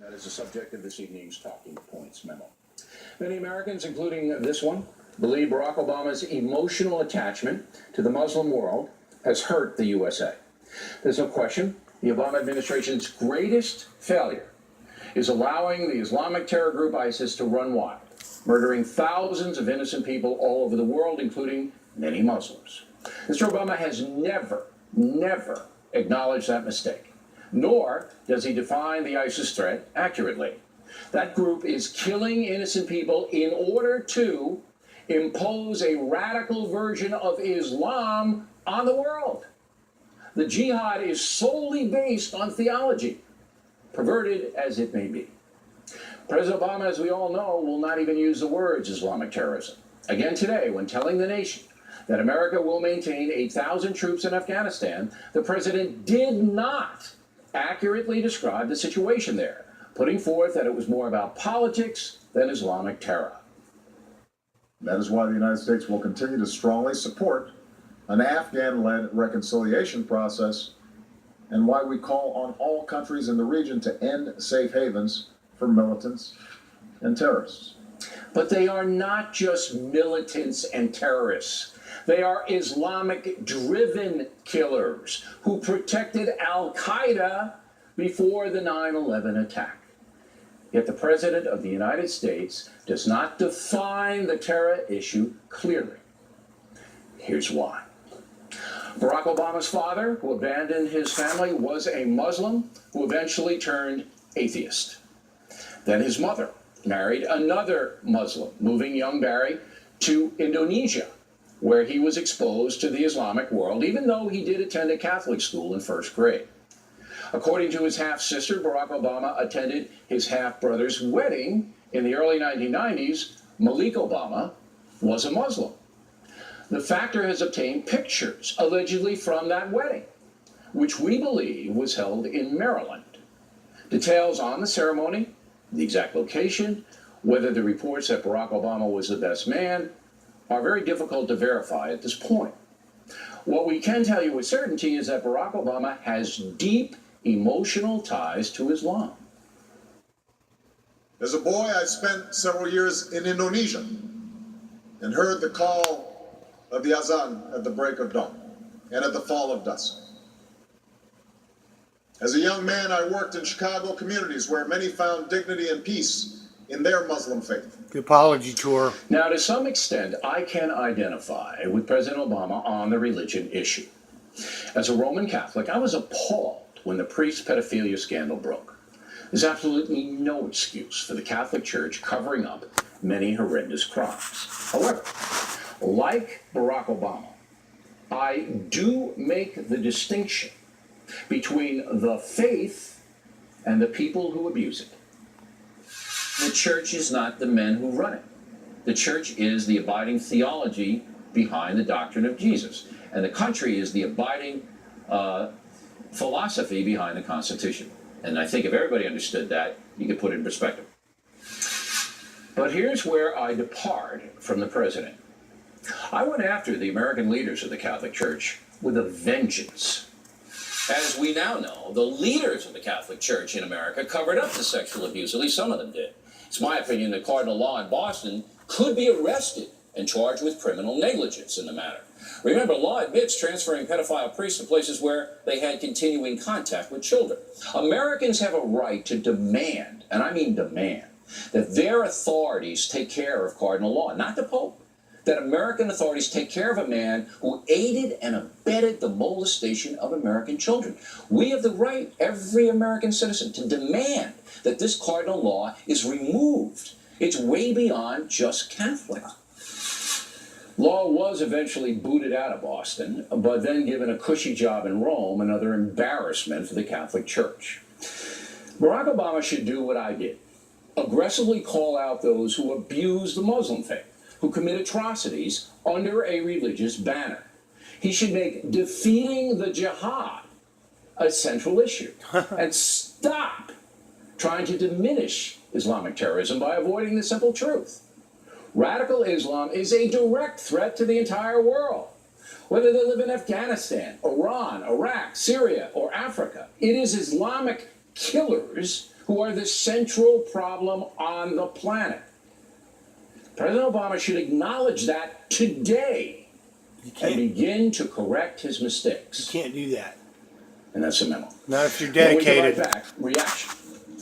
That is the subject of this evening's Talking Points memo. Many Americans, including this one, believe Barack Obama's emotional attachment to the Muslim world has hurt the USA. There's no question the Obama administration's greatest failure is allowing the Islamic terror group ISIS to run wild, murdering thousands of innocent people all over the world, including many Muslims. Mr. Obama has never acknowledged that mistake, nor does he define the ISIS threat accurately. That group is killing innocent people in order to impose a radical version of Islam on the world. The jihad is solely based on theology, perverted as it may be. President Obama, as we all know, will not even use the words Islamic terrorism. Again today, when telling the nation that America will maintain 8,000 troops in Afghanistan, the president did not accurately describe the situation there, putting forth that it was more about politics than Islamic terror. That is why the United States will continue to strongly support an Afghan-led reconciliation process, and why we call on all countries in the region to end safe havens for militants and terrorists. But they are not just militants and terrorists. They are Islamic-driven killers who protected al-Qaeda before the 9/11 attack. Yet the President of the United States does not define the terror issue clearly. Here's why. Barack Obama's father, who abandoned his family, was a Muslim who eventually turned atheist. Then his mother married another Muslim, moving young Barry to Indonesia, where he was exposed to the Islamic world, even though he did attend a Catholic school in first grade. According to his half-sister, Barack Obama attended his half-brother's wedding in the early 1990s. Malik Obama was a Muslim. The Factor has obtained pictures, allegedly from that wedding, which we believe was held in Maryland. Details on the ceremony, the exact location, whether the reports that Barack Obama was the best man, are very difficult to verify at this point. What we can tell you with certainty is that Barack Obama has deep emotional ties to Islam. As a boy, I spent several years in Indonesia and heard the call of the azan at the break of dawn and at the fall of dusk. As a young man, I worked in Chicago communities where many found dignity and peace in their Muslim faith. The apology tour. Now, to some extent, I can identify with President Obama on the religion issue. As a Roman Catholic, I was appalled when the priest pedophilia scandal broke. There's absolutely no excuse for the Catholic Church covering up many horrendous crimes. However, like Barack Obama, I do make the distinction between the faith and the people who abuse it. The church is not the men who run it. The church is the abiding theology behind the doctrine of Jesus. And the country is the abiding philosophy behind the Constitution. And I think if everybody understood that, you could put it in perspective. But here's where I depart from the president. I went after the American leaders of the Catholic Church with a vengeance. As we now know, the leaders of the Catholic Church in America covered up the sexual abuse, at least some of them did. It's my opinion that Cardinal Law in Boston could be arrested and charged with criminal negligence in the matter. Remember, Law admits transferring pedophile priests to places where they had continuing contact with children. Americans have a right to demand, and I mean demand, that their authorities take care of Cardinal Law, not the Pope. That American authorities take care of a man who aided and abetted the molestation of American children. We have the right, every American citizen, to demand that this Cardinal Law is removed. It's way beyond just Catholic. Law was eventually booted out of Boston, but then given a cushy job in Rome, another embarrassment for the Catholic Church. Barack Obama should do what I did. Aggressively call out those who abuse the Muslim faith, who commit atrocities under a religious banner. He should make defeating the jihad a central issue and stop trying to diminish Islamic terrorism by avoiding the simple truth. Radical Islam is a direct threat to the entire world. Whether they live in Afghanistan, Iran, Iraq, Syria, or Africa, it is Islamic killers who are the central problem on the planet. President Obama should acknowledge that today You and can't. begin to correct his mistakes. You can't do that. And that's the memo. Not if you're When we come right dedicated. back, reaction.